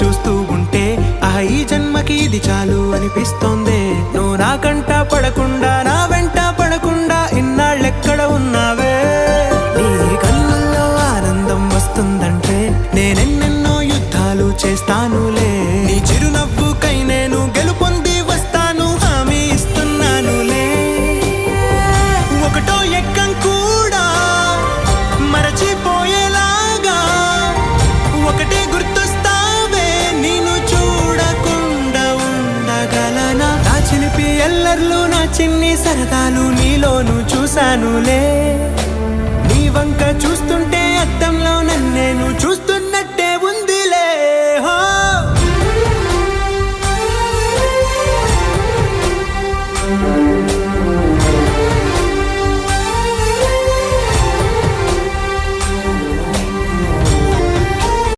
చూస్తూ ఉంటే ఈ జన్మకి ఇది చాలు అనిపిస్తోంది. నువ్వు నా కంట పడకుండా నా వెంట పడకుండా ఇన్నాళ్ళెక్కడ ఉన్నావే? నీ కళ్ళల్లో ఆనందం వస్తుందంటే నేనెన్నెన్నో యుద్ధాలు చేస్తానులే. నీ చిరునవ్వుకై నేను గెలుపొంది వస్తాను, హామీ ఇస్తున్నానులే. ఒకటో ఎక్కం కూడా మరచిపోయేలాగా ఒకటే గుర్తొస్తావే, నేను చూడకుండా ఉండగలనా? నా చిలిపి ఎల్లర్లు నా చిన్ని సరదాలు నీలోను చూశానులే. నీ వంక చూస్తుంటే అద్దంలో నన్నేను చూస్తూ